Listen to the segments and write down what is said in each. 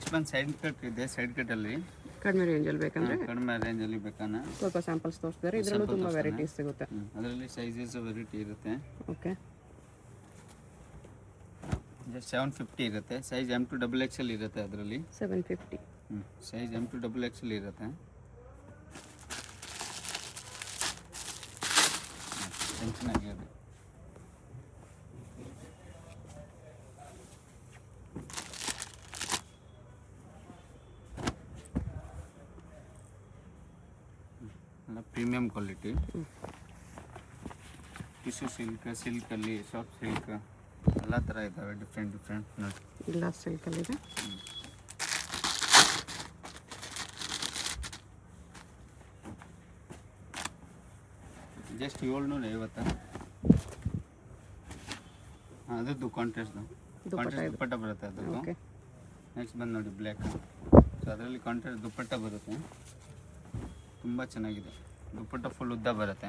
Next ಬಂದು side cut ಇದೆ. Side ಕಟ್ಟಲ್ಲಿ ಕಡಿಮೆ ರೇಂಜಲ್ಲಿ ಬೇಕಂದರೆ ಕಡಿಮೆ ರೇಂಜಲ್ಲಿ ಬೇಕಾನ ಸ್ವಲ್ಪ ಸ್ಯಾಂಪಲ್ಸ್ ತೋರಿಸ್ತಾರೆ. ಇದರಲ್ಲೂ ತುಂಬ ವೆರೈಟೀಸ್ ಸಿಗುತ್ತೆ. ಅದರಲ್ಲಿ ಸೈಜಸ್ ವೆರೈಟಿ ಇರುತ್ತೆ. ಓಕೆ, ಜಸ್ಟ್ 750 ಇರುತ್ತೆ. ಸೈಜ್ M to XXL ಇರುತ್ತೆ ಅದರಲ್ಲಿ. 750. ಸೈಜ್ M to XXL ಇರುತ್ತೆ. ಚೆನ್ನಾಗಿದೆ. ಪ್ರೀಮಿಯಂ ಕ್ವಾಲಿಟಿ ಟಿಶ್ಯೂ ಸಿಲ್ಕಲ್ಲಿ ಸಾಫ್ಟ್ ಸಿಲ್ಕ್ ಎಲ್ಲ ಥರ ಇದ್ದಾವೆ. ಡಿಫ್ರೆಂಟ್ ನೋಡಿ. ಗ್ಲಾಸ್ ಸಿಲ್ಕಲ್ಲಿದೆ. ಜಸ್ಟ್ 750. ಅದರದ್ದು ಕಾಂಟ್ರಾಸ್ಟ್ ದುಪ್ಪಟ್ಟ ಬರುತ್ತೆ ಅದರದ್ದು. ನೆಕ್ಸ್ಟ್ ಬಂದು ನೋಡಿ ಬ್ಲ್ಯಾಕ್. ಸೊ ಅದರಲ್ಲಿ ಕಾಂಟ್ರಾಸ್ಟ್ ದುಪ್ಪಟ್ಟ ಬರುತ್ತೆ. ತುಂಬ ಚೆನ್ನಾಗಿದೆ. ದುಪ್ಪಟ್ಟ ಫುಲ್ ಉದ್ದ ಬರುತ್ತೆ.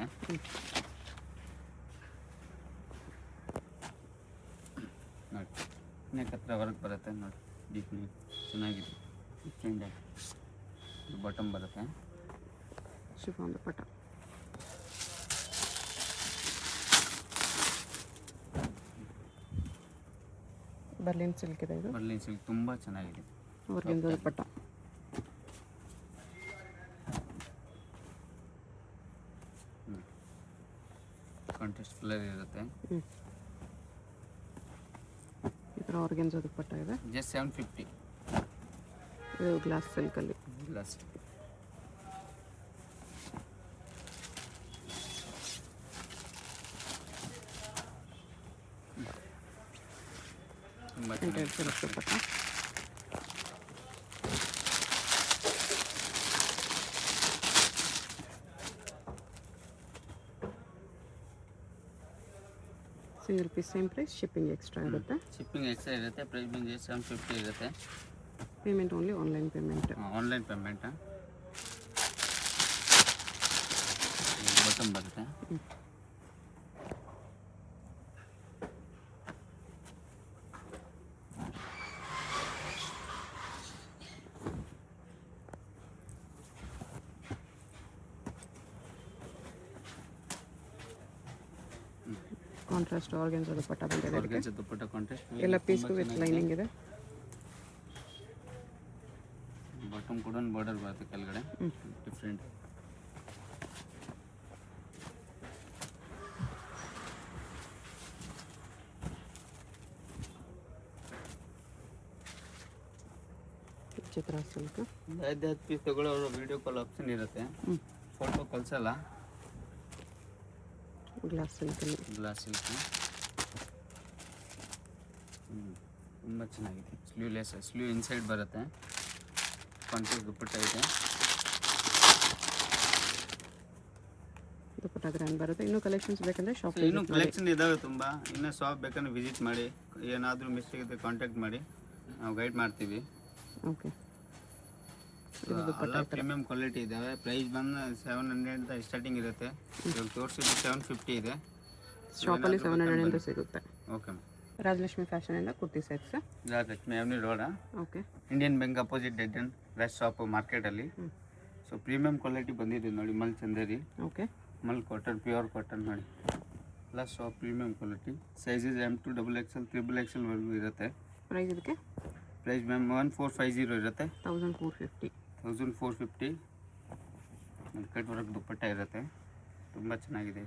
ನೋಡಿ ನೆಕ್ ಹತ್ರ ವರ್ಕ್ ಬರುತ್ತೆ ನೋಡಿ. ಡೀಪ್ಲಿ ಚೆನ್ನಾಗಿದೆ. ಡಿಫ್ರೆಂಟ್ ಬಾಟಮ್ ಬರುತ್ತೆ. ಶಿಫಾನ್ ದುಪ್ಪಟ್ಟ. ಬರ್ಲಿನ್ ಸಿಲ್ಕ್ ಇದೆ. ಇದು ಬರ್ಲಿನ್ ಸಿಲ್ಕ್ ತುಂಬ ಚೆನ್ನಾಗಿದೆ. ಅವ್ರಿಗಿಂದ ದುಪ್ಪಟ್ಟ. ಕಾಂಟ್ರಾಸ್ಟ್ ಕಲರ್ ಇರುತ್ತೆ. ಈ ಥರ ಆರ್ಗೆನ್ಜಾ ದುಪ್ಪಟ್ಟ ಇದೆ. ಜಸ್ಟ್ 750. ಇದು ಗ್ಲಾಸ್ ಸಿಲ್ಕಲ್ಲಿ. ಗ್ಲಾಸ್ ತುಂಬ silk dupatta. Single piece same price. Shipping extra ಇರುತ್ತೆ. ಶಿಪ್ಪಿಂಗ್ ಎಕ್ಸ್ಟ್ರಾ ಇರುತ್ತೆ. ಪ್ರೈಸ್ ಬಂದು 750 ಇರುತ್ತೆ. Payment only online payment. Online payment. Bottom ಬರುತ್ತೆ. ಕಾಂಟ್ರಾಸ್ಟ್ ಆರ್ಗೆನ್ಜಾ ದುಪ್ಪಟ್ಟ ಬಂದಿದೆ. ಆರ್ಗೆನ್ಜಾ ದುಪ್ಪಟ್ಟ ಕಾಂಟ್ರಾಸ್ಟ್ ಎಲ್ಲ ಪೀಸ್ಗೂ ವಿತ್ ಲೈನಿಂಗ್ ಇದೆ. ಬಾಟಮ್ ಕೂಡ ಬಾರ್ಡರ್ ಬರುತ್ತೆ ಕೆಳಗಡೆ. ಡಿಫ್ರೆಂಟ್. ಚಿತ್ರ ಸಿಲ್ಕ್. 5 ಪೀಸ್ ತಗೊಳ್ಳೋರು ವಿಡಿಯೋ ಕಾಲ್ ಆಪ್ಷನ್ ಇರುತ್ತೆ. ಫೋಟೋ ಕಳಿಸಲ್ಲ. ಗ್ಲಾಸ್ ಸಿಲ್ಕಲ್ಲಿ. ಗ್ಲಾಸ್ ಸಿಲ್ಕ್ ತುಂಬ ಚೆನ್ನಾಗಿದೆ. ಸ್ಲೀವ್ಲೆಸ್, ಸ್ಲೀವ್ ಇನ್ಸೈಡ್ ಬರುತ್ತೆ. ಕಾಂಟ್ರಾಸ್ಟ್ ದುಪ್ಪಟ್ಟ ಇದೆ. ದುಪ್ಪಟ್ಟ ಗ್ರ್ಯಾಂಡ್ ಬರುತ್ತೆ. ಇನ್ನೂ ಕಲೆಕ್ಷನ್ಸ್ ಬೇಕಂದರೆ ಶಾಪ್. ಇನ್ನೂ ಕಲೆಕ್ಷನ್ ಇದ್ದಾವೆ ತುಂಬ. ಇನ್ನೂ ಶಾಪ್ ಬೇಕಂದ್ರೆ ವಿಸಿಟ್ ಮಾಡಿ. ಏನಾದರೂ ಮಿಸ್ಟೇಕ್ ಇದ್ದರೆ ಕಾಂಟ್ಯಾಕ್ಟ್ ಮಾಡಿ, ನಾವು ಗೈಡ್ ಮಾಡ್ತೀವಿ. ಓಕೆ, ಎಲ್ಲ ಪ್ರೀಮಿಯಂ ಕ್ವಾಲಿಟಿ ಇದ್ದಾವೆ. ಪ್ರೈಸ್ ಬಂದು 700 ಸ್ಟಾರ್ಟಿಂಗ್ ಇರುತ್ತೆ. ಇವಾಗ ತೋರಿಸಿದ್ದು 750 ಇದೆ. ಶಾಪಲ್ಲಿ 700 ಅಂತ ಸಿಗುತ್ತೆ. Okay ma'am. ರಾಜಲಕ್ಷ್ಮಿ ಫ್ಯಾಷನಿಂದ kurti sets. Rajalakshmi Avani road. Okay, Indian bank opposite dead and fresh shop ಮಾರ್ಕೆಟಲ್ಲಿ. ಸೊ ಪ್ರೀಮಿಯಂ ಕ್ವಾಲಿಟಿ ಬಂದಿದೆ ನೋಡಿ. Mul Chanderi. Okay, mul cotton, pure cotton ನೋಡಿ. ಎಲ್ಲ shop premium quality. Sizes M to XXL, XXL ವರೆಗೂ ಇರುತ್ತೆ. ಪ್ರೈಸ್ ಇದಕ್ಕೆ ಪ್ರೈಸ್ ಮ್ಯಾಮ್ 1450 ಇರುತ್ತೆ. 1450. 1450. ಕಟ್ ವರ್ಕ್ ದುಪ್ಪಟ್ಟ ಇರುತ್ತೆ. ತುಂಬ ಚೆನ್ನಾಗಿದೆ.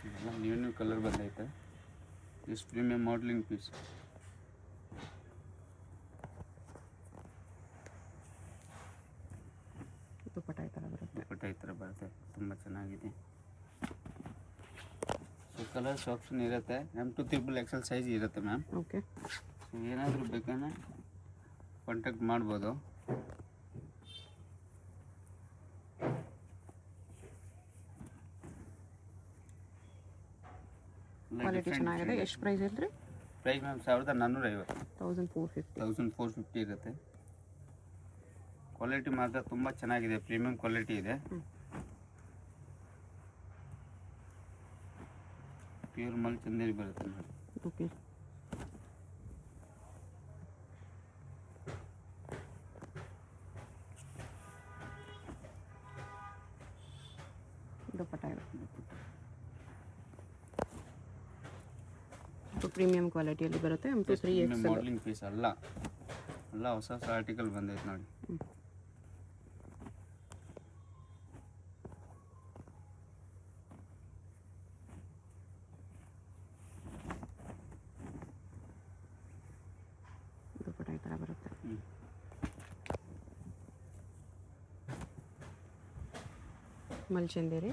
ಎಲ್ಲ ನ್ಯೂ ಕಲರ್ ಬಂದೈತೆ. Just premium modelling piece. Dupatta ಈ ಥರ ಬರುತ್ತೆ. ದುಪ್ಪಟ್ಟ ಈ ಥರ ಬರುತ್ತೆ. ತುಂಬ ಚೆನ್ನಾಗಿದೆ. ಸೊ ಕಲರ್ಸ್ ಆಪ್ಷನ್ ಇರುತ್ತೆ. M to XXL ಸೈಜ್ ಇರುತ್ತೆ ಮ್ಯಾಮ್. ಓಕೆ, ಸೊ ಏನಾದರೂ ಬೇಕಂದ್ರೆ ಕಾಂಟ್ಯಾಕ್ಟ್ ಮಾಡ್ಬೋದು. ಕ್ವಾಲಿಟಿ ಚೆನ್ನಾಗಿದೆ. ಎಷ್ಟು ಪ್ರೈಸ್ ಇದ್ರಿ? Price ma'am 1450. 1450. 1450 ಇರುತ್ತೆ. ಕ್ವಾಲಿಟಿ ಮಾತ್ರ ತುಂಬ ಚೆನ್ನಾಗಿದೆ. ಪ್ರೀಮಿಯಂ ಕ್ವಾಲಿಟಿ ಇದೆ. ಪ್ಯೂರ್ ಮಲ್ ಚಂದೇರಿ ಬರುತ್ತೆ ನೋಡಿ. ಓಕೆ, ದುಪ್ಪಟ್ಟ ಇದೆ. ಪ್ರೀಮಿಯಂ ಕ್ವಾಲಿಟಿಯಲ್ಲಿ ಬರುತ್ತೆ. M2 3XL ಮಾಡಲಿಂಗ್ ಪೀಸ್ ಅಲ್ಲ, ಎಲ್ಲ ಹೊಸ ಹೊಸ ಆರ್ಟಿಕಲ್ ಬಂದೈತೆ ನೋಡಿ. ದುಪ್ಪಟ್ಟ ಈ ಥರ ಬರುತ್ತೆ. ಮಲ್ಚಂದೇರಿ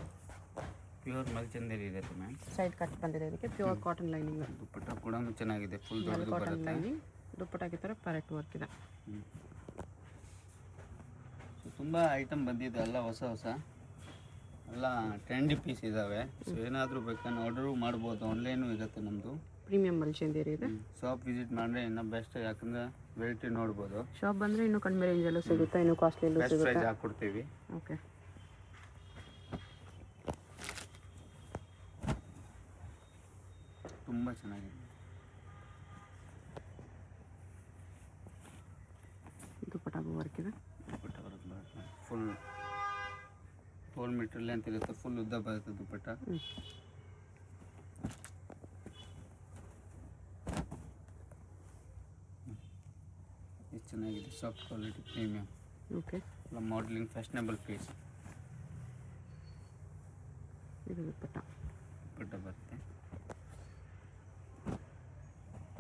ಪ್ಯೂರ್ ಮಲ್ಚಂದೇರಿ ಇರುತ್ತೆ ಮ್ಯಾಮ್. ಸೈಡ್ ಕಟ್ ಬಂದಿದೆ, ಇದಕ್ಕೆ ಪ್ಯೂರ್ ಕಾಟನ್ ಲೈನಿಂಗ್. ದುಪ್ಪಟ್ಟ ಕೂಡ ಚೆನ್ನಾಗಿದೆ, ಫುಲ್ ದೊಡ್ಡದು ಕಾಟನ್ ಬರುತ್ತೆ. ಲೈನಿಂಗ್ ದುಪ್ಪಟ್ಟಾಗಿ ಥರ ಪ್ಯಾರೆಟ್ ವರ್ಕ್ ಇದೆ. ಸೊ ತುಂಬ ಐಟಮ್ ಬಂದಿದೆ, ಎಲ್ಲ ಹೊಸ ಹೊಸ ಎಲ್ಲ ಟ್ರೆಂಡಿ ಪೀಸ್ ಇದ್ದಾವೆ. ಸೊ ಏನಾದರೂ ಬೇಕಂದ್ರೆ ಆರ್ಡರು ಮಾಡ್ಬೋದು, ಆನ್ಲೈನು ಇರುತ್ತೆ ನಮ್ಮದು. ಪ್ರೀಮಿಯಂ ಮಲ್ಚಂದೇರಿ ಇದೆ. ಶಾಪ್ ವಿಸಿಟ್ ಮಾಡಿದ್ರೆ ಇನ್ನೂ ಬೆಸ್ಟ್, ಯಾಕಂದರೆ ವೆರೈಟಿ ನೋಡ್ಬೋದು. ಶಾಪ್ ಬಂದರೆ ಇನ್ನೂ ಕಡಿಮೆ ರೇಂಜಲ್ಲೂ ಸಿಗುತ್ತೆ, ಇನ್ನೂ ಕಾಸ್ಟ್ಲಿಯಲ್ಲೂ ಬೆಸ್ಟ್ ಸಿಗುತ್ತೆ. ಪ್ರೈಸ್ ಹಾಕ್ಕೊಡ್ತೀವಿ. ಓಕೆ, ತುಂಬ ಚೆನ್ನಾಗಿದೆ. ದುಪ್ಪಟ್ಟಾಗೂ ವರ್ಕ್ ಇದೆ. ದುಪ್ಪಟ್ಟ ಬರುತ್ತೆ ಫುಲ್ 4 ಮೀಟರ್ ಲೆಂತ್ ಇರುತ್ತೆ, ಫುಲ್ ಉದ್ದ ಬರುತ್ತೆ ದುಪ್ಪಟ್ಟ. ಎಷ್ಟು ಚೆನ್ನಾಗಿದೆ, ಸಾಫ್ಟ್ ಕ್ವಾಲಿಟಿ ಪ್ರೀಮಿಯಂ. ಓಕೆ, ಎಲ್ಲ ಮಾಡಲಿಂಗ್ ಫ್ಯಾಷನಬಲ್ ಪೀಸ್. ಇದು ದುಪ್ಪಟ್ಟ ದುಪ್ಪಟ್ಟ ಬರುತ್ತೆ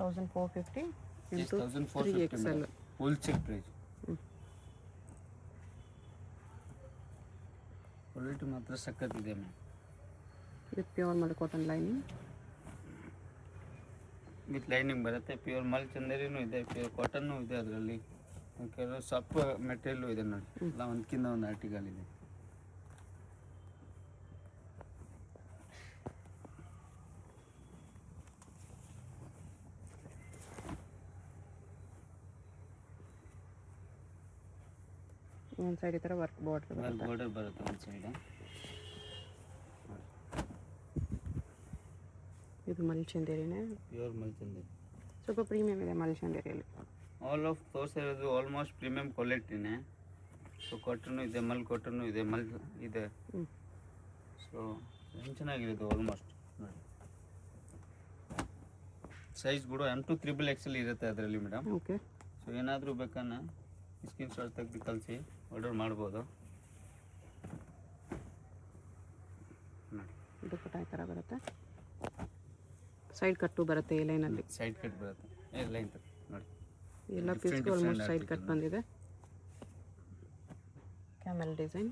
1450 into 1450 3XL. Wholesale price. Quality ಮಾತ್ರ ಸಖತ್ತಿದೆ ಮ್ಯಾಮ್. ಇದು pure mul cotton lining with lining ಬರುತ್ತೆ. ಪ್ಯೂರ್ ಮಲ್ ಚಂದೇರಿನೂ ಇದೆ, ಪ್ಯೂರ್ ಕಾಟನ್ನು ಇದೆ, ಅದರಲ್ಲಿ ಕೆಲವು ಸಾಫ್ಟ್ ಮೆಟೀರಿಯಲ್ಲು ಇದೆ ನೋಡಿ. ಎಲ್ಲ ಒಂದಕ್ಕಿಂತ ಒಂದು ಆರ್ಟಿಕಲ್ ಇದೆ. ಒಂದು ಸೈಡ್ ಈ ಥರ ವರ್ಕ್ ಬಾರ್ಡರ್ ಬರುತ್ತೆ. ಬಾರ್ಡರ್ ಬರುತ್ತೆ ಒಂದು ಸೈಡ್. ಇದು ಮಲ್ಚಂದೇರಿನೇ, ಪ್ಯೂರ್ ಮಲ್ ಚಂದೇರಿ. ಸ್ವಲ್ಪ ಪ್ರೀಮಿಯಂ ಇದೆ ಮಲ್ಚಂದೇರಿಯಲ್ಲಿ. ಆಲ್ ಆಫ್ ತೋರಿಸಿರೋದು ಆಲ್ಮೋಸ್ಟ್ ಪ್ರೀಮಿಯಂ ಕ್ವಾಲಿಟಿನೇ. ಸೊ ಕಾಟನ್ನು ಇದೆ, ಮಲ್ ಕಾಟನ್ನು ಇದೆ, ಮಲ್ ಇದೆ. ಸೊ ಚೆನ್ನಾಗಿರೋದು ಆಲ್ಮೋಸ್ಟ್ ನೋಡಿ. ಸೈಜ್ ಕೂಡ M2 XXL ಇರುತ್ತೆ ಅದರಲ್ಲಿ ಮೇಡಮ್. ಓಕೆ, ಸೊ ಏನಾದರೂ ಬೇಕನ್ನ ಸ್ಕ್ರೀನ್ ಶಾಟ್ ತೆಗೆದು ಕಳಿಸಿ ಆರ್ಡರ್ ಮಾಡ್ಬೋದು ನೋಡಿ. ದುಪ್ಪಟ್ಟ ಈ ಥರ ಬರುತ್ತೆ, ಸೈಡ್ ಕಟ್ಟು ಬರುತ್ತೆ ಈ ಲೈನಲ್ಲಿ. ಸೈಡ್ ಕಟ್ ಬರುತ್ತೆ, ಲೈನ್ ನೋಡಿ. ಎಲ್ಲ ಪೀಸ್ಗೂ ಆಲ್ಮೋಸ್ಟ್ ಸೈಡ್ ಕಟ್ ಬಂದಿದೆ. ಕ್ಯಾಮೆಲ್ ಡಿಸೈನ್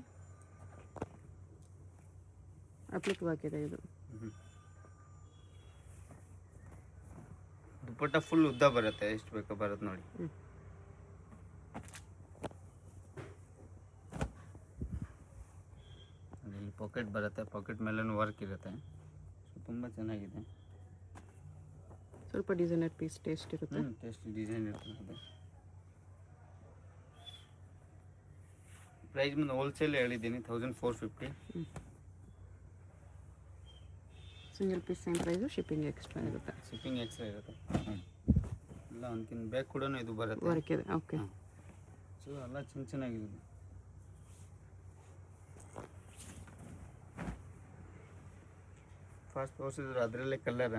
ಅಪ್ಲಿಕ್ ಆಗಿದೆ ಇದು. ದುಪ್ಪಟ್ಟ ಫುಲ್ ಉದ್ದ ಬರುತ್ತೆ, ಎಷ್ಟು ಬೇಕೋ ಬರುತ್ತೆ ನೋಡಿ. ಇಲ್ಲಿ ಪಾಕೆಟ್ ಬರುತ್ತೆ, ಪಾಕೆಟ್ ಮೇಲೂ ವರ್ಕ್ ಇರುತ್ತೆ. ಸೊ ತುಂಬ ಚೆನ್ನಾಗಿದೆ. ಸ್ವಲ್ಪ ಡಿಸೈನರ್ ಪೀಸ್ ಟೇಸ್ಟ್ ಇರುತ್ತೆ. ಟೇಸ್ಟ್ ಡಿಸೈನ್ ಇರ್ತದೆ. ಪ್ರೈಸ್ ಮುಂದೆ ಹೋಲ್ಸೇಲ್ ಹೇಳಿದ್ದೀನಿ 1450. Single piece same price, shipping extra ಇರುತ್ತೆ. ಶಿಪ್ಪಿಂಗ್ ಎಕ್ಸ್ಟ್ರಾ ಇರುತ್ತೆ. ಎಲ್ಲ ಒಂದ್ಕಿಂತ ಬ್ಯಾಗ್ ಕೂಡ ಇದು ಬರುತ್ತೆ, ವರ್ಕ್ ಇದೆ. ಓಕೆ, ಸೊ ಎಲ್ಲ ಚೆನ್ನಾಗಿದೆ. ಫಸ್ಟ್ ತೋರಿಸಿದ್ರು ಅದರಲ್ಲೇ ಕಲರ್.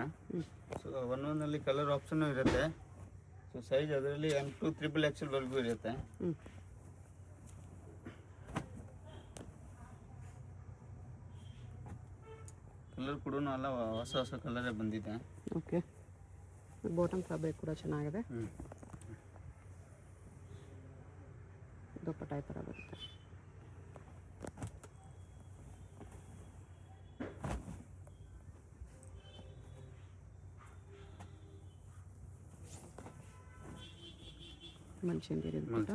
ಸೊ ಒಂದೊಂದಲ್ಲಿ ಕಲರ್ ಆಪ್ಷನ್ನು ಇರುತ್ತೆ. ಸೊ ಸೈಜ್ ಅದರಲ್ಲಿ M2 XXL ವರೆಗೂ ಇರುತ್ತೆ. ಕಲರ್ ಕೂಡ ಎಲ್ಲ ಹೊಸ ಹೊಸ ಕಲರೇ ಬಂದಿದೆ. ಓಕೆ, ಬಾಟಮ್ ಫ್ಯಾಬ್ರಿಕ್ ಕೂಡ ಚೆನ್ನಾಗಿದೆ. ದುಪ್ಪಟ್ಟ ಈ ಥರ ಬರುತ್ತೆ. ಮಲ್ಚಂದೇರಿ ದುಪ್ಪಟ್ಟ.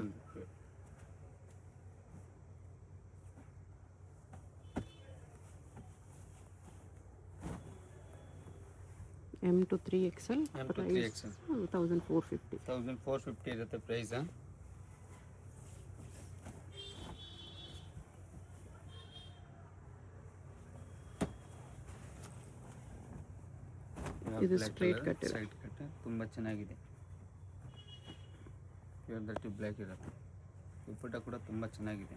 M2 3XL price 1450. 1450 ಇರುತ್ತೆ ಪ್ರೈಸ್. ಇದು ಸ್ಟ್ರೈಟ್ ಕಟ್ ಇದೆ. ಸೈಡ್ ಕಟ್ ತುಂಬ ಚೆನ್ನಾಗಿದೆ. ಪ್ಯೂರ್ ದಟ್ಟಿ ಬ್ಲ್ಯಾಕ್ ಇರುತ್ತೆ. ದುಪ್ಪಟ್ಟ ಕೂಡ ತುಂಬ ಚೆನ್ನಾಗಿದೆ.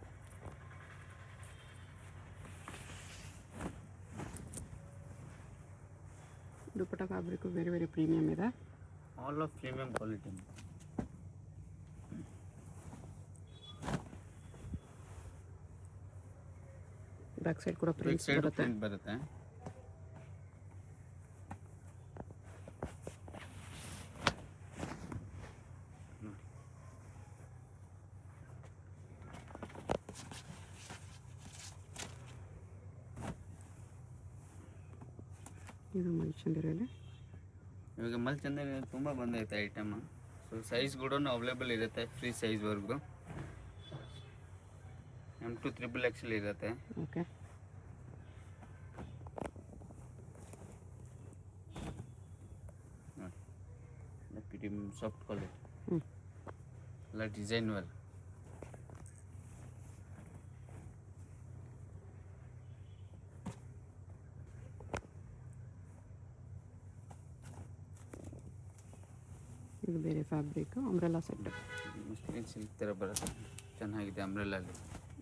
ದುಪ್ಪಟ್ಟ ಫ್ಯಾಬ್ರಿಕ್ಕು ವೆರಿ ವೆರಿ ಪ್ರೀಮಿಯಮ್ ಇದೆ. All of premium quality. Back side ಕೂಡ ಪ್ರಿಂಟ್ಸ್ ಸೈಡ್ ಬರುತ್ತೆ. ಪ್ರಿಂಟ್ ಬರುತ್ತೆ. ಇದು ಮಲ್ಚಂದಿರಲ್ಲಿ ಇವಾಗ ಮಲ್ಚಂದಿರ ತುಂಬ ಬಂದೈತೆ ಐಟಮ್. ಸೊ ಸೈಜ್ ಕೂಡ ಅವೈಲೇಬಲ್ ಇರುತ್ತೆ, ಫ್ರೀ ಸೈಜ್ವರೆಗೂ. M2 XXL ಇರುತ್ತೆ. ಓಕೆ. ನೋಡಿ ಸಾಫ್ಟ್ ಕ್ವಾಲಿಟಿ ಹ್ಞೂ. ಎಲ್ಲ ಡಿಸೈನ್ ವರ್ಕ್. ಇದು ಬೇರೆ fabric umbrella set. Muslim silk ಥರ ಬರುತ್ತೆ, ಚೆನ್ನಾಗಿದೆ. ಅಂಬ್ರೆಲಲ್ಲಿ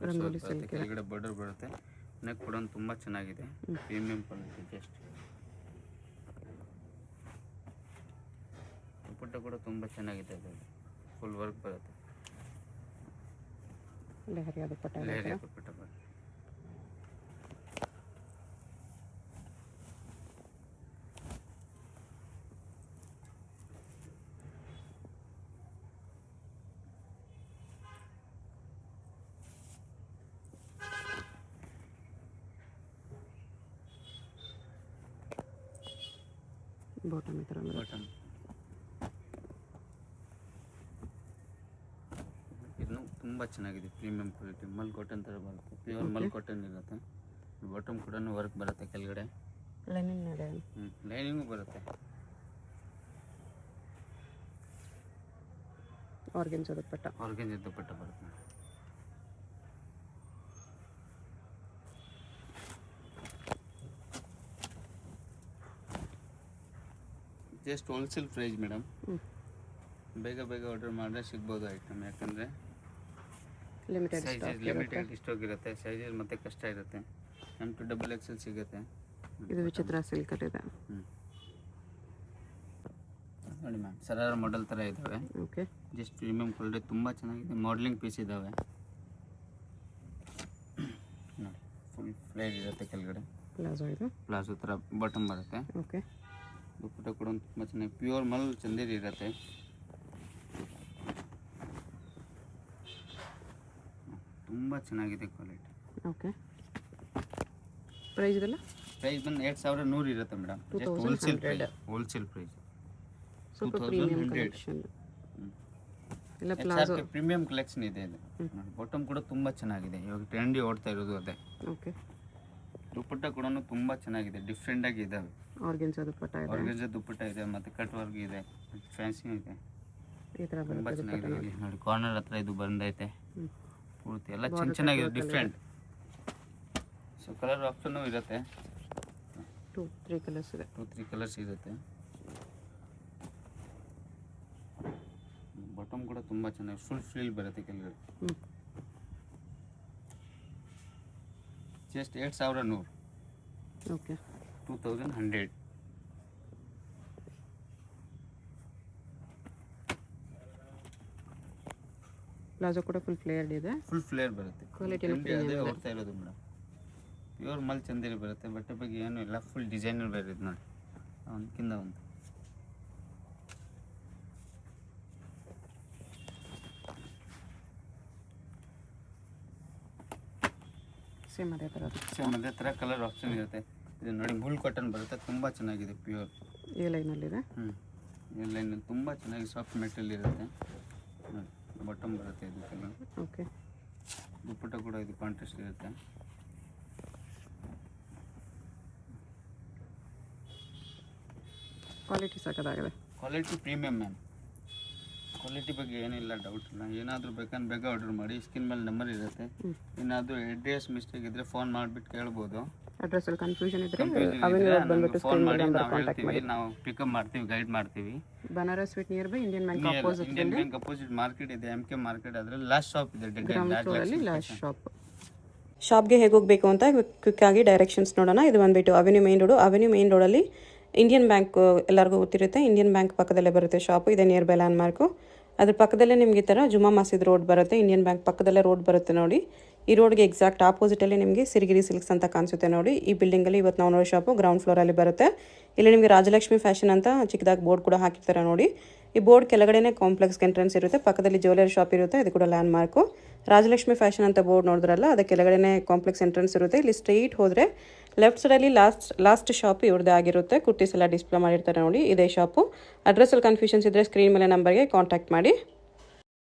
ರಂಗೋಲಿ ಬರುತ್ತೆ, ಸಿಲ್ಕ್ ಕೆಳಗಡೆ ಬಾರ್ಡರ್ ಬರುತ್ತೆ. ನೆಕ್ ಕೂಡ ತುಂಬ ಚೆನ್ನಾಗಿದೆ, ಪ್ರೀಮಿಯಂ ಕ್ವಾಲಿಟಿ. ಜಸ್ಟ್ ದುಪ್ಪಟ್ಟ ಕೂಡ ತುಂಬ ಚೆನ್ನಾಗಿದೆ. ಅದರಲ್ಲಿ ಫುಲ್ ವರ್ಕ್ ಬರುತ್ತೆ, ಲೆಹರಿಯಾ ದುಪ್ಪಟ್ಟ ಲೇಯರ್ ದುಪ್ಪಟ್ಟ ಬರುತ್ತೆ. ಬಾಟಮ್ ಈ ಥರ ಬರುತ್ತೆ. ಬಾಟಮ್ ಇದು ತುಂಬ ಚೆನ್ನಾಗಿದೆ, ಪ್ರೀಮಿಯಂ ಕ್ವಾಲಿಟಿ. ಮಲ್ ಕಾಟನ್ ಥರ ಬರುತ್ತೆ, ಪ್ಯೂರ್ ಮಲ್ ಕಾಟನ್ ಇರುತ್ತೆ. ಬಾಟಮ್ ಕೂಡ ವರ್ಕ್ ಬರುತ್ತೆ ಕೆಳಗಡೆ. ಲೆನಿನ್ ಇದೆ. ಲೈನಿಂಗು ಬರುತ್ತೆ. ಆರ್ಗೆನ್ಜಾ ದುಪ್ಪಟ್ಟ. ಆರ್ಗೆಂಜಾ ದುಪ್ಪಟ್ಟ ಬರುತ್ತೆ. Just wholesale price madam. ಬೇಗ ಬೇಗ ಆರ್ಡರ್ ಮಾಡಿದ್ರೆ ಸಿಗ್ಬೋದು ಐಟಮ್, ಯಾಕಂದರೆ ಲಿಮಿಟೆಡ್ ಸೈಜಸ್ ಲಿಮಿಟೆಡ್ ಸ್ಟಾಕ್ ಇರುತ್ತೆ. ಸೈಜಸ್ ಮತ್ತೆ ಕಷ್ಟ ಇರುತ್ತೆ. M2 XXL ಸಿಗುತ್ತೆ. ಇದು ವಿಚಿತ್ರ ಸಿಲ್ಕಲ್ಲಿದೆ. ನೋಡಿ ಮ್ಯಾಮ್, ಸರಾರ ಮಾಡೆಲ್ ಥರ ಇದ್ದಾವೆ. ಓಕೆ. ಜಸ್ಟ್ ಪ್ರೀಮಿಯಂ ಕ್ವಾಲಿಟಿ, ತುಂಬ ಚೆನ್ನಾಗಿದೆ. ಮಾಡಲಿಂಗ್ ಪೀಸ್ ಇದ್ದಾವೆ ನೋಡಿ. ಫುಲ್ ಫ್ಲೇರ್ ಇರುತ್ತೆ ಕೆಳಗಡೆ. ಪ್ಲಾಜೋ ಇದು. ಪ್ಲಾಜೋ ಥರ ಬಾಟಮ್ ಬರುತ್ತೆ. ಓಕೆ. ದುಪ್ಪಟ್ಟ ಕೂಡ ತುಂಬ ಚೆನ್ನಾಗಿ ಪ್ಯೂರ್ ಮಲ್ ಚಂದೇರಿ ಇರುತ್ತೆ. ತುಂಬ ಚೆನ್ನಾಗಿದೆ ಕ್ವಾಲಿಟಿ. ಓಕೆ. ಪ್ರೈಸ್ ಇದೆಲ್ಲ ಪ್ರೈಸ್ ಬಂದು 2100 ಇರುತ್ತೆ madam. Just wholesale price. Wholesale price ಸ್ವಲ್ಪ ಪ್ರೀಮಿಯಂ ಕಲೆಕ್ಷನ್. ಎಲ್ಲ ಪ್ಲಾಜೋ ಪ್ರೀಮಿಯಂ ಕಲೆಕ್ಷನ್ ಇದೆ ಇದು. ಬಾಟಮ್ ಕೂಡ ತುಂಬ ಚೆನ್ನಾಗಿದೆ. ಇವಾಗ ಟ್ರೆಂಡಿ ಓಡ್ತಾ ಇರೋದು ಅದೇ. ಓಕೆ. ದುಪ್ಪಟ್ಟ ಕೂಡ ತುಂಬ ಚೆನ್ನಾಗಿದೆ, ಡಿಫ್ರೆಂಟ್ ಆಗಿ ಇದಾವೆ. ಆರ್ಗೆನ್ಜಾ ದುಪ್ಪಟ್ಟ ಇದೆ. ಆರ್ಗೆಂಜಾ ದುಪ್ಪಟ್ಟ ಇದೆ, ಮತ್ತೆ ಕಟ್ ವರ್ಕ್ ಇದೆ, ಫ್ಯಾನ್ಸಿ ಇದೆ. ಈ ಥರ ತುಂಬ ಬರುತ್ತೆ ಚೆನ್ನಾಗಿದೆ. ಇಲ್ಲಿ ನೋಡಿ ಕಾರ್ನರ್ ಹತ್ರ ಇದು ಬಂದೈತೆ ಪೂರ್ತಿ. ಎಲ್ಲ Border ಚೆನ್ನಾಗಿದೆ, cut different. So colour option ಇರುತ್ತೆ. 2-3 ಕಲರ್ಸ್ ಇದೆ. 2-3 ಕಲರ್ಸ್ ಇರುತ್ತೆ. ಬಾಟಮ್ ಕೂಡ ತುಂಬ ಚೆನ್ನಾಗಿ ಫುಲ್ ಫ್ರೀಲ್ ಬರುತ್ತೆ ಕೆಳಗಡೆ. ಜಸ್ಟ್ 8100. ಓಕೆ. 2100. ಪ್ಲಾಜೋ ಕೂಡ ಫುಲ್ ಫ್ಲೇರ್ಡ್ ಇದೆ. ಫುಲ್ ಫ್ಲೇರ್ ಬರುತ್ತೆ. ಕ್ವಾಲಿಟಿ ಅದೇ ಓಡ್ತಾ ಇರೋದು ಮೇಡಮ್. ಪ್ಯೂರ್ ಮಲ್ ಚಂದೇರಿ ಬರುತ್ತೆ. ಬಟ್ಟೆ ಬಗ್ಗೆ ಏನೂ ಇಲ್ಲ, ಫುಲ್ ಡಿಸೈನರ್ ಬೇರೆ ಇದು ನೋಡಿ. ಒಂದಕ್ಕಿಂತ ಒಂದು ಸೇಮ್ ಅದೇ ಥರ. ಸೇಮ್ ಅದೇ ಥರ ಕಲರ್ ಆಪ್ಷನ್ ಇರುತ್ತೆ. ಇದು ನೋಡಿ ಬುಲ್ ಕಾಟನ್ ಬರುತ್ತೆ, ತುಂಬ ಚೆನ್ನಾಗಿದೆ. ಪ್ಯೂರ್ ಈ ಲೈನಲ್ಲಿದೆ. ಲೈನ್ ತುಂಬ ಚೆನ್ನಾಗಿ ಸಾಫ್ಟ್ ಮೆಟೀರಿಯಲ್ ಇರುತ್ತೆ. ನೋಡಿ ಬಾಟಮ್ ಬರುತ್ತೆ ಇದಕ್ಕೆಲ್ಲ. ಓಕೆ. ದುಪ್ಪಟ್ಟ ಕೂಡ ಇದು ಕಾಂಟ್ರಾಸ್ಟ್ ಇರುತ್ತೆ. ಕ್ವಾಲಿಟಿ ಸಕ್ಕತ್ತಾಗಿದೆ. Quality premium ma'am. ಕ್ವಾಲಿಟಿ ಬಗ್ಗೆ ಏನಿಲ್ಲ, ಡೌಟ್ ಇಲ್ಲ. ಏನಾದರೂ ಬೇಕಂದ್ರೆ ಬೇಗ ಆರ್ಡರ್ ಮಾಡಿ. ಸ್ಕ್ರೀನ್ ಮೇಲೆ ನಂಬರ್ ಇರುತ್ತೆ. ಏನಾದರೂ ಅಡ್ರೆಸ್ ಮಿಸ್ಟೇಕ್ ಇದ್ದರೆ ಫೋನ್ ಮಾಡಿಬಿಟ್ಟು ಕೇಳ್ಬೋದು. ಅಡ್ರೆಸ್ಸಲ್ಲಿ ಕನ್ಫ್ಯೂಷನ್ ಇದ್ದರೆ ಅವೆನ್ಯೂ ಬಂದ್ಬಿಟ್ಟು ಫೋನ್ ಮಾಡಿ ನಾವು ಹೇಳ್ತೀವಿ, ನಾವು ಪಿಕಪ್ ಮಾಡ್ತೀವಿ, ಗೈಡ್ ಮಾಡ್ತೀವಿ. Banaras sweet near by Indian bank opposite. Indian bank opposite market ಇದೆ, MK ಮಾರ್ಕೆಟ್. ಅದರಲ್ಲಿ ಲಾಸ್ಟ್ ಶಾಪ್ ಇದೆ, ಗ್ರೌಂಡ್ ಫ್ಲೋರಲ್ಲಿ ಲಾಸ್ಟ್ ಶಾಪ್. ಶಾಪ್ಗೆ ಹೇಗೆ ಹೋಗಬೇಕು ಅಂತ ಕ್ವಿಕ್ ಆಗಿ ಡೈರೆಕ್ಷನ್ಸ್ ನೋಡೋಣ. ಇದು ಬಂದುಬಿಟ್ಟು avenue main road. Avenue main ರೋಡಲ್ಲಿ ಇಂಡಿಯನ್ ಬ್ಯಾಂಕ್ ಎಲ್ಲರಿಗೂ ಗೊತ್ತಿರುತ್ತೆ, ಇಂಡಿಯನ್ ಬ್ಯಾಂಕ್ ಪಕ್ಕದಲ್ಲೇ ಬರುತ್ತೆ ಶಾಪು, ಇದೆ ನಿಯರ್ ಬೈ ಲ್ಯಾಂಡ್ ಮಾರ್ಕು. ಅದ್ರ ಪಕ್ಕದಲ್ಲೇ ನಿಮಗೆ ಈ ಥರ ಜುಮಾ ಮಸೀದ್ ರೋಡ್ ಬರುತ್ತೆ, ಇಂಡಿಯನ್ ಬ್ಯಾಂಕ್ ಪಕ್ಕದಲ್ಲೇ ರೋಡ್ ಬರುತ್ತೆ ನೋಡಿ. ಈ ರೋಡ್ಗೆ ಎಕ್ಸಾಕ್ಟ್ ಆಪೋಸಿಟಲ್ಲಿ ನಿಮಗೆ ಸಿರಿಗಿರಿ ಸಿಲ್ಕ್ಸ್ ಅಂತ ಕಾಣಿಸುತ್ತೆ ನೋಡಿ. ಈ ಬಿಲ್ಡಿಂಗಲ್ಲಿ ಇವತ್ತು ನಾವು ನೋಡೋ ಶಾಪು ಗ್ರೌಂಡ್ ಫ್ಲೋರಲ್ಲಿ ಬರುತ್ತೆ. ಇಲ್ಲಿ ನಿಮಗೆ ರಾಜಲಕ್ಷ್ಮಿ ಫ್ಯಾಷನ್ ಅಂತ ಚಿಕ್ಕದಾಗಿ ಬೋರ್ಡ್ ಕೂಡ ಹಾಕಿರ್ತಾರೆ ನೋಡಿ. ಈ ಬೋರ್ಡ್ ಕೆಳಗಡೆನೇ ಕಾಂಪ್ಲೆಕ್ಸ್ಗೆ ಎಂಟ್ರೆನ್ಸ್ ಇರುತ್ತೆ, ಪಕ್ಕದಲ್ಲಿ ಜ್ಯುವೆಲರಿ ಶಾಪ್ ಇರುತ್ತೆ, ಇದು ಕೂಡ ಲ್ಯಾಂಡ್ ಮಾರ್ಕು. ರಾಜಲಕ್ಷ್ಮಿ ಫ್ಯಾಷನ್ ಅಂತ ಬೋರ್ಡ್ ನೋಡಿದ್ರಲ್ಲ, ಅದಕ್ಕೆ ಕೆಳಗಡೆನೇ ಕಾಂಪ್ಲೆಕ್ಸ್ ಎಂಟ್ರೆನ್ಸ್ ಇರುತ್ತೆ. ಇಲ್ಲಿ ಸ್ಟ್ರೈಟ್ ಹೋದರೆ ಲೆಫ್ಟ್ ಸೈಡಲ್ಲಿ ಲಾಸ್ಟ್ ಶಾಪ್ ಇವ್ರದ್ದೇ ಆಗಿರುತ್ತೆ. ಕುರ್ತೀಸ್ ಎಲ್ಲ ಡಿಸ್ಪ್ಲೇ ಮಾಡಿರ್ತಾರೆ ನೋಡಿ, ಇದೇ ಶಾಪು. ಅಡ್ರೆಸ್ಸಲ್ಲಿ ಕನ್ಫ್ಯೂಷನ್ಸ್ ಇದ್ದರೆ ಸ್ಕ್ರೀನ್ ಮೇಲೆ ನಂಬರ್ಗೆ ಕಾಂಟ್ಯಾಕ್ಟ್ ಮಾಡಿ.